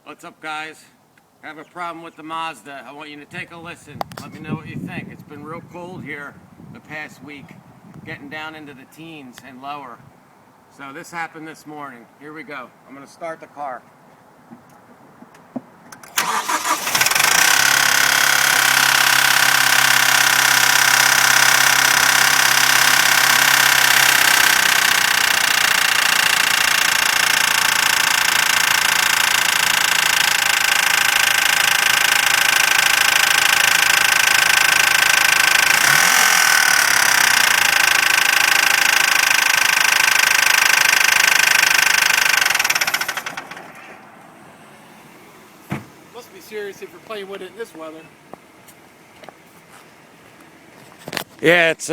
What's up, guys? I have a problem with the Mazda. I want you to take a listen. Let me know what you think. It's been real cold here the past week, getting down into the teens and lower. So this happened this morning. Here we go. I'm going to start the car. Must be serious if you're playing with it in this weather. Yeah, it's